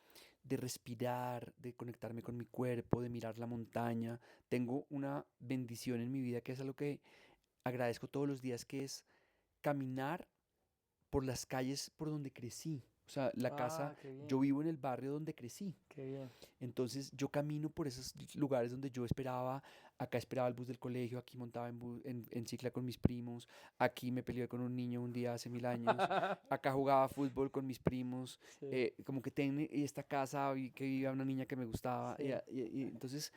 respirar, de conectarme con mi cuerpo, de mirar la montaña. Tengo una bendición en mi vida que es algo que agradezco todos los días, que es caminar por las calles por donde crecí. O sea, la casa, yo vivo en el barrio donde crecí. Qué bien. Entonces yo camino por esos lugares donde yo esperaba, acá esperaba el bus del colegio, aquí montaba en cicla con mis primos, aquí me peleé con un niño un día hace 1000 años, acá jugaba fútbol con mis primos, Sí. como que tiene esta casa que vivía una niña que me gustaba. Sí. Y entonces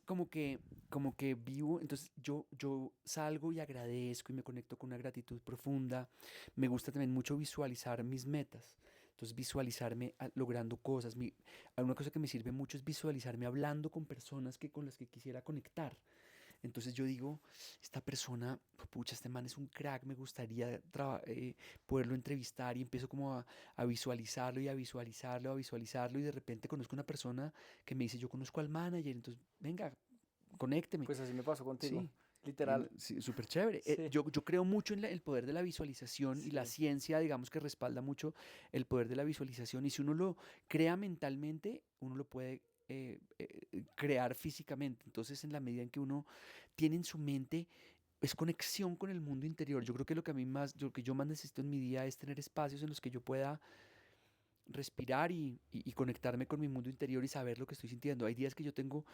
como que vivo, entonces yo salgo y agradezco y me conecto con una gratitud profunda. Me gusta también mucho visualizar mis metas. Entonces visualizarme logrando cosas. Una cosa que me sirve mucho es visualizarme hablando con personas con las que quisiera conectar. Entonces yo digo, esta persona, pucha, este man es un crack, me gustaría poderlo entrevistar, y empiezo como a visualizarlo y a visualizarlo, a visualizarlo, y de repente conozco una persona que me dice, yo conozco al manager, entonces venga, conécteme. Pues así me pasó contigo, Sí. literal. Sí, súper chévere. Sí. Yo creo mucho en el poder de la visualización, y la Sí. ciencia, digamos, que respalda mucho el poder de la visualización, y si uno lo crea mentalmente, uno lo puede crear físicamente. Entonces, en la medida en que uno tiene en su mente, es conexión con el mundo interior. Yo creo que lo que yo más necesito en mi día es tener espacios en los que yo pueda respirar y conectarme con mi mundo interior y saber lo que estoy sintiendo. Hay días que yo tengo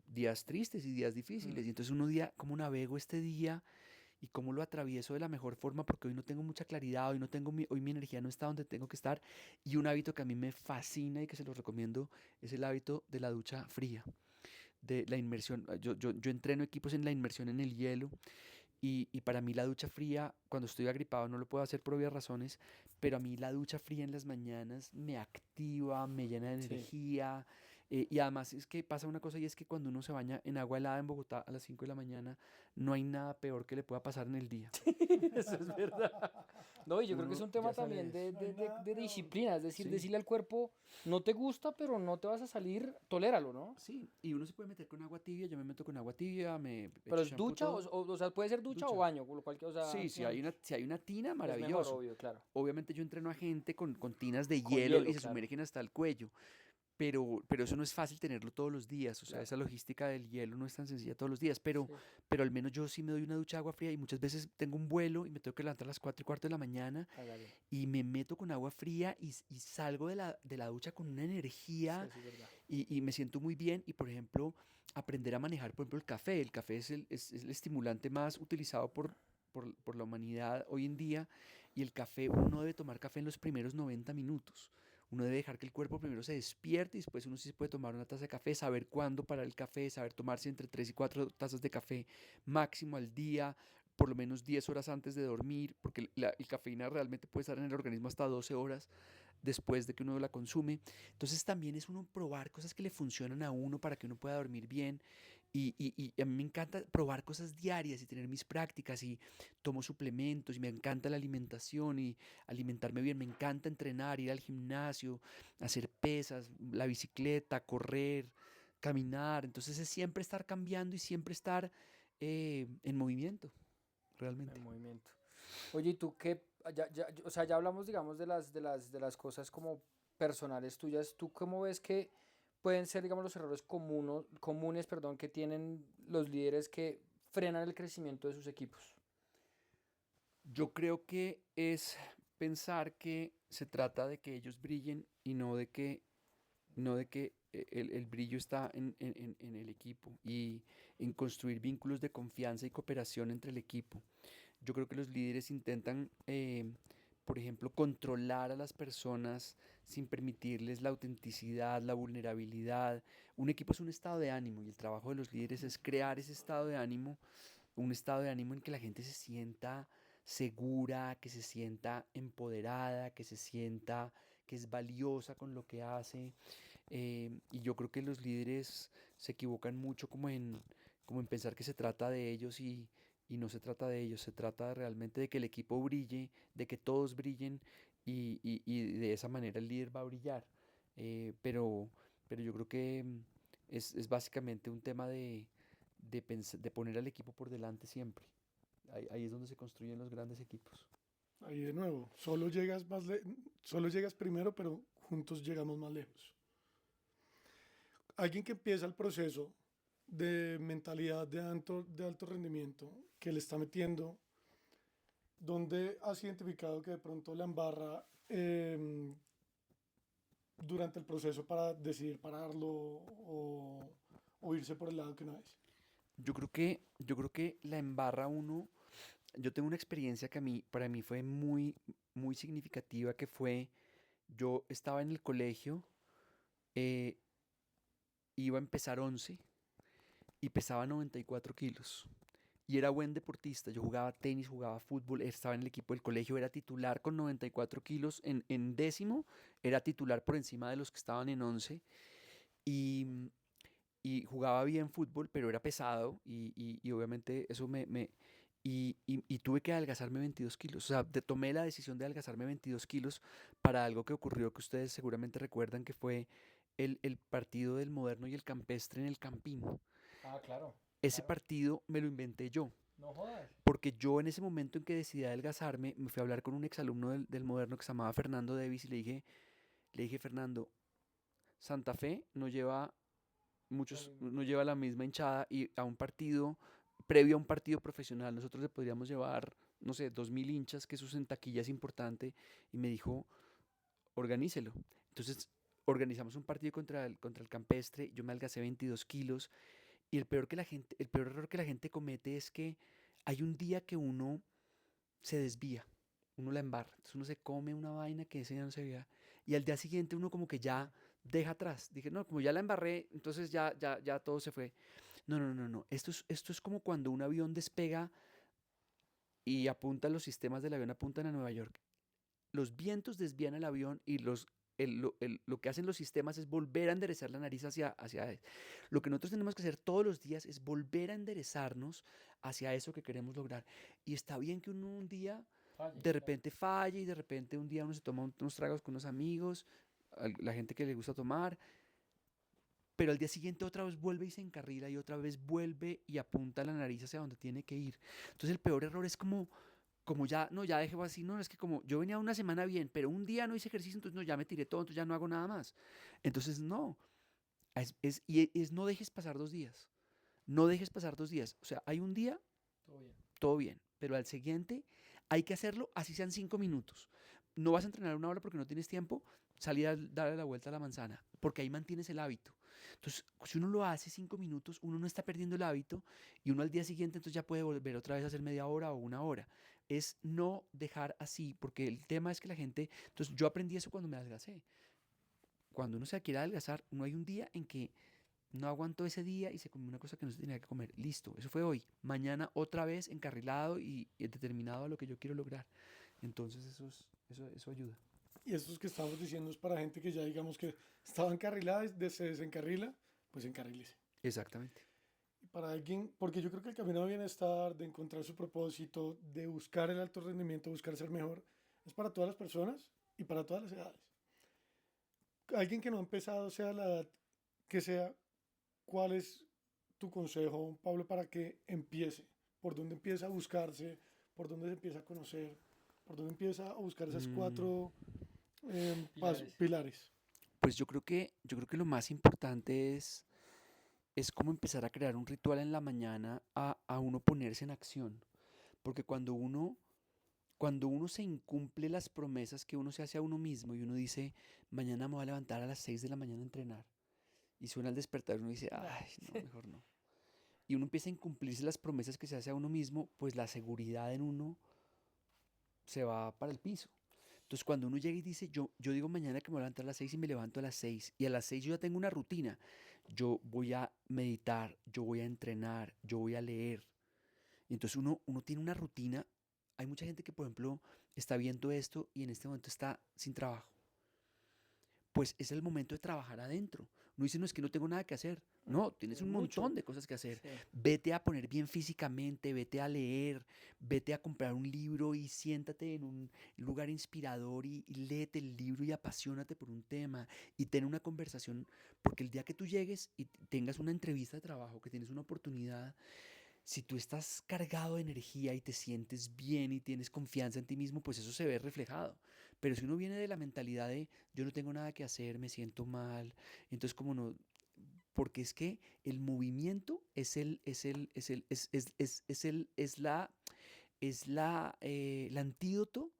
días tristes y días difíciles, y entonces uno día, ¿cómo navego este día y cómo lo atravieso de la mejor forma? Porque hoy no tengo mucha claridad, hoy mi energía no está donde tengo que estar. Y un hábito que a mí me fascina y que se lo recomiendo es el hábito de la ducha fría, de la inmersión. Yo entreno equipos en la inmersión en el hielo, y para mí la ducha fría, cuando estoy agripado, no lo puedo hacer por obvias razones, pero a mí la ducha fría en las mañanas me activa, me llena de Sí. energía. Y además es que pasa una cosa, y es que cuando uno se baña en agua helada en Bogotá a las 5 de la mañana, no hay nada peor que le pueda pasar en el día. Eso es verdad. No, y yo creo que es Uno un tema ya sale también de No hay nada de peor. disciplina, es decir, Sí. decirle al cuerpo, no te gusta, pero no te vas a salir, toléralo, ¿no? Sí, y uno se puede meter con agua tibia, yo me meto con agua tibia, me Pero echo es shampoo, ducha, todo. o sea, puede ser ducha o Ducha. baño, con lo cual, o sea, Sí, si hay una tina, es mejor, maravilloso. obvio, claro. Obviamente yo entreno a gente con tinas de Con hielo hielo, y se claro. sumergen hasta el cuello, pero eso no es fácil tenerlo todos los días. O sea, Claro. esa logística del hielo no es tan sencilla todos los días, pero, Sí. pero al menos yo sí me doy una ducha de agua fría, y muchas veces tengo un vuelo y me tengo que levantar a las 4:15 de la mañana Hágale. y me meto con agua fría y salgo de la ducha con una Sí, energía, eso es verdad. y me siento muy bien. Y por ejemplo, aprender a manejar, por ejemplo, el café. El café es el estimulante más utilizado por la humanidad hoy en día, y el café, uno debe tomar café en los primeros 90 minutos. Uno debe dejar que el cuerpo primero se despierte, y después uno sí se puede tomar una taza de café, saber cuándo parar el café, saber tomarse entre 3 y 4 tazas de café máximo al día, por lo menos 10 horas antes de dormir, porque el cafeína realmente puede estar en el organismo hasta 12 horas después de que uno la consume. Entonces también es uno probar cosas que le funcionan a uno para que uno pueda dormir bien. Y a mí me encanta probar cosas diarias y tener mis prácticas, y tomo suplementos, y me encanta la alimentación y alimentarme bien. Me encanta entrenar, ir al gimnasio, hacer pesas, la bicicleta, correr, caminar. Entonces es siempre estar cambiando y siempre estar en movimiento, realmente. En movimiento. Oye, ¿y tú qué o sea, ya hablamos, digamos, de las cosas como personales tuyas. ¿Tú cómo ves que pueden ser, digamos, los errores comunes, perdón, que tienen los líderes que frenan el crecimiento de sus equipos? Yo creo que es pensar que se trata de que ellos brillen y no de que el brillo está en el equipo y en construir vínculos de confianza y cooperación entre el equipo. Yo creo que los líderes intentan, por ejemplo, controlar a las personas sin permitirles la autenticidad, la vulnerabilidad. Un equipo es un estado de ánimo y el trabajo de los líderes es crear ese estado de ánimo, un estado de ánimo en que la gente se sienta segura, que se sienta empoderada, que se sienta que es valiosa con lo que hace. Y yo creo que los líderes se equivocan mucho como en pensar que se trata de ellos y no se trata de ellos, se trata realmente de que el equipo brille, de que todos brillen y de esa manera el líder va a brillar. Pero yo creo que es básicamente un tema de poner al equipo por delante siempre. Ahí es donde se construyen los grandes equipos. Ahí de nuevo, solo llegas primero, pero juntos llegamos más lejos. Alguien que empieza el proceso de mentalidad de alto rendimiento, que le está metiendo, ¿dónde has identificado que de pronto la embarra durante el proceso para decidir pararlo o irse por el lado que no es? Yo creo que la embarra uno. Yo tengo una experiencia que para mí fue muy, muy significativa, que fue, yo estaba en el colegio, eh, iba a empezar 11 y pesaba 94 kilos. Y era buen deportista, yo jugaba tenis, jugaba fútbol, estaba en el equipo del colegio, era titular con 94 kilos, en décimo era titular por encima de los que estaban en 11 y, y jugaba bien fútbol, pero era pesado y obviamente eso y tuve que adelgazarme 22 kilos. O sea, tomé la decisión de adelgazarme 22 kilos para algo que ocurrió que ustedes seguramente recuerdan, que fue el partido del Moderno y el Campestre en el Campín. Ah, claro, Ese claro. partido me lo inventé yo, No jodas. porque yo en ese momento en que decidí adelgazarme, me fui a hablar con un exalumno del Moderno que se llamaba Fernando Davis y le dije, Fernando, Santa Fe no lleva la misma hinchada y previo a un partido profesional, nosotros le podríamos llevar, no sé, 2000 hinchas, que eso en taquilla es importante, y me dijo, organícelo. Entonces organizamos un partido contra el Campestre, yo me adelgacé 22 kilos, y el peor error que la gente comete es que hay un día que uno se desvía, uno la embarra, entonces uno se come una vaina que ese día no se veía, y al día siguiente uno como que ya deja atrás, dije, no, como ya la embarré, entonces ya todo se fue. No, no, no, no, esto es como cuando un avión despega y apunta, los sistemas del avión apuntan a Nueva York. Los vientos desvían el avión y lo que hacen los sistemas es volver a enderezar la nariz hacia. Lo que nosotros tenemos que hacer todos los días es volver a enderezarnos hacia eso que queremos lograr. Y está bien que uno un día Falle, de claro. repente falle y de repente un día uno se toma unos tragos con unos amigos, la gente que le gusta tomar, pero al día siguiente otra vez vuelve y se encarrila y otra vez vuelve y apunta la nariz hacia donde tiene que ir. Entonces el peor error es como ya, no, ya dejé así, no, es que como yo venía una semana bien, pero un día no hice ejercicio, entonces no, ya me tiré todo, entonces ya no hago nada más. Entonces no, y es no dejes pasar 2 días, no dejes pasar 2 días. O sea, hay un día, Todo bien. todo bien, pero al siguiente hay que hacerlo así sean 5 minutos. No vas a entrenar una hora porque no tienes tiempo, salir a darle la vuelta a la manzana, porque ahí mantienes el hábito. Entonces, si uno lo hace 5 minutos, uno no está perdiendo el hábito y uno al día siguiente entonces ya puede volver otra vez a hacer media hora o una hora. Es no dejar así, porque el tema es que la gente, entonces yo aprendí eso cuando me adelgacé. Cuando uno se quiere adelgazar, no hay un día en que no aguantó ese día y se comió una cosa que no se tenía que comer. Listo, eso fue hoy. Mañana otra vez encarrilado y determinado a lo que yo quiero lograr. Entonces eso ayuda. Y estos que estamos diciendo es para gente que ya digamos que estaba encarrilada, se desencarrila, pues encarrílese. Exactamente. Y para alguien, porque yo creo que el camino de bienestar, de encontrar su propósito, de buscar el alto rendimiento, buscar ser mejor, es para todas las personas y para todas las edades. Alguien que no ha empezado, sea la edad que sea, ¿cuál es tu consejo, Pablo, para que empiece? ¿Por dónde empieza a buscarse? ¿Por dónde se empieza a conocer? ¿Por dónde empieza a buscar esas 4 Pilares. pilares? Pues yo creo que lo más importante es como empezar a crear un ritual en la mañana a uno ponerse en acción. Porque cuando uno se incumple las promesas que uno se hace a uno mismo y uno dice, mañana me voy a levantar a las 6 de la mañana a entrenar. Y suena el despertar y uno dice, ay, no, mejor no. Y uno empieza a incumplirse las promesas que se hace a uno mismo, pues la seguridad en uno se va para el piso. Entonces, cuando uno llega y dice, yo digo mañana que me voy a levantar a las 6 y me levanto a las 6, y a las 6 yo ya tengo una rutina, yo voy a meditar, yo voy a entrenar, yo voy a leer. Y entonces uno tiene una rutina. Hay mucha gente que, por ejemplo, está viendo esto y en este momento está sin trabajo. Pues es el momento de trabajar adentro. No dice, no, es que no tengo nada que hacer. No, tienes un Mucho. montón de cosas que hacer. Sí. Vete a poner bien físicamente, vete a leer, vete a comprar un libro y siéntate en un lugar inspirador y léete el libro y apasionate por un tema y ten una conversación, porque el día que tú llegues y tengas una entrevista de trabajo, que tienes una oportunidad, si tú estás cargado de energía y te sientes bien y tienes confianza en ti mismo, pues eso se ve reflejado. Pero si uno viene de la mentalidad de yo no tengo nada que hacer, me siento mal, entonces como no, porque es que el movimiento el antídoto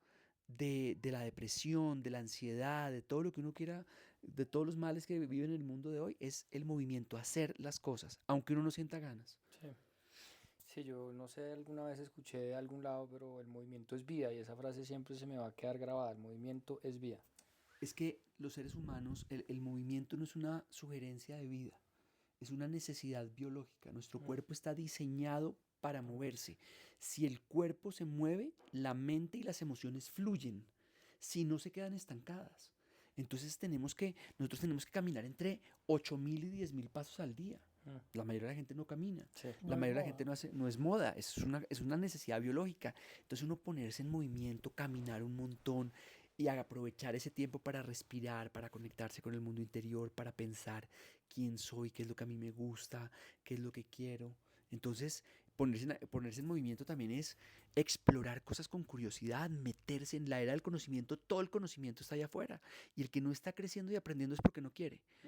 de la depresión, de la ansiedad, de todo lo que uno quiera, de todos los males que viven en el mundo de hoy, es el movimiento, hacer las cosas, aunque uno no sienta ganas. Sí. Sí, yo no sé, alguna vez escuché de algún lado, pero el movimiento es vida y esa frase siempre se me va a quedar grabada, el movimiento es vida. Es que los seres humanos, el movimiento no es una sugerencia de vida, es una necesidad biológica. Nuestro Mm. cuerpo está diseñado para moverse. Si el cuerpo se mueve, la mente y las emociones fluyen. Si no, se quedan estancadas. Entonces nosotros tenemos que caminar entre 8.000 y 10.000 pasos al día. Mm. La mayoría de la gente no camina. Sí. No La es mayoría de la moda. gente no es moda, es una necesidad biológica. Entonces uno ponerse en movimiento, caminar un montón y aprovechar ese tiempo para respirar, para conectarse con el mundo interior, para pensar quién soy, qué es lo que a mí me gusta, qué es lo que quiero. Entonces, ponerse en movimiento también es explorar cosas con curiosidad, meterse en la era del conocimiento. Todo el conocimiento está allá afuera. Y el que no está creciendo y aprendiendo es porque no quiere. Mm.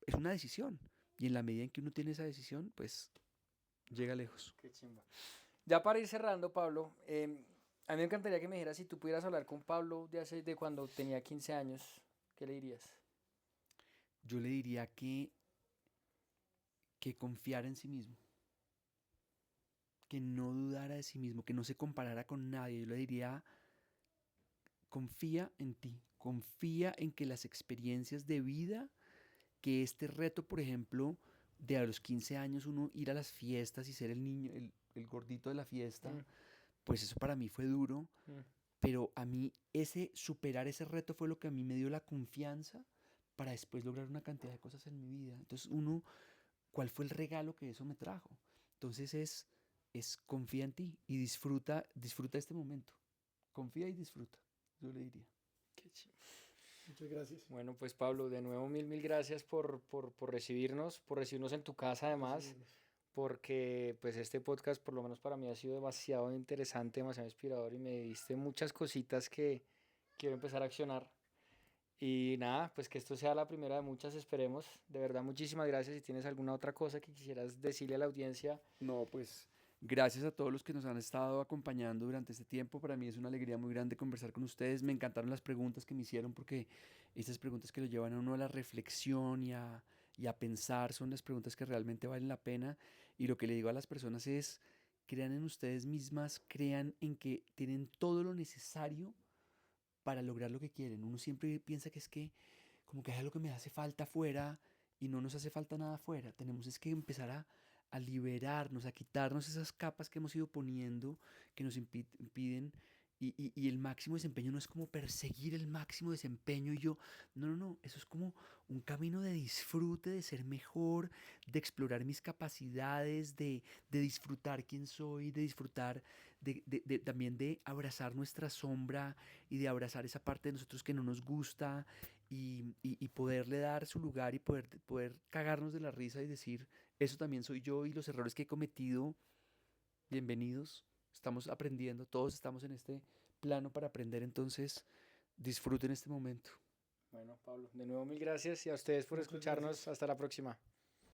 Es una decisión. Y en la medida en que uno tiene esa decisión, pues llega lejos. Qué chimba. Ya para ir cerrando, Pablo, a mí me encantaría que me dijeras si tú pudieras hablar con Pablo de cuando tenía 15 años, ¿qué le dirías? Yo le diría que confiara en sí mismo, que no dudara de sí mismo, que no se comparara con nadie. Yo le diría, confía en ti, confía en que las experiencias de vida, que este reto, por ejemplo, de a los 15 años uno ir a las fiestas y ser el niño, el gordito de la fiesta, Mm. pues eso para mí fue duro, Mm. pero a mí superar ese reto fue lo que a mí me dio la confianza para después lograr una cantidad de cosas en mi vida. Entonces ¿cuál fue el regalo que eso me trajo? Entonces es confía en ti y disfruta este momento. Confía y disfruta, yo le diría. Qué chimba. Muchas gracias. Bueno, pues Pablo, de nuevo mil gracias por recibirnos en tu casa además, porque pues este podcast por lo menos para mí ha sido demasiado interesante, demasiado inspirador y me diste muchas cositas que quiero empezar a accionar. Y nada, pues que esto sea la primera de muchas, esperemos. De verdad, muchísimas gracias. Si tienes alguna otra cosa que quisieras decirle a la audiencia. No, pues gracias a todos los que nos han estado acompañando durante este tiempo. Para mí es una alegría muy grande conversar con ustedes. Me encantaron las preguntas que me hicieron porque estas preguntas que lo llevan a uno a la reflexión y a pensar son las preguntas que realmente valen la pena. Y lo que le digo a las personas es, crean en ustedes mismas, crean en que tienen todo lo necesario para lograr lo que quieren. Uno siempre piensa que es que como que es algo que me hace falta afuera y no nos hace falta nada afuera. Tenemos es que empezar a liberarnos, a quitarnos esas capas que hemos ido poniendo que nos impiden. Y el máximo desempeño no es como perseguir el máximo desempeño y yo, no, eso es como un camino de disfrute, de ser mejor, de explorar mis capacidades, de disfrutar quién soy, de disfrutar, también de abrazar nuestra sombra y de abrazar esa parte de nosotros que no nos gusta y poderle dar su lugar y poder cagarnos de la risa y decir, eso también soy yo y los errores que he cometido, bienvenidos, estamos aprendiendo, todos estamos en este plano para aprender, entonces disfruten este momento. Bueno, Pablo, de nuevo mil gracias y a ustedes por Muchas escucharnos. gracias. Hasta la próxima.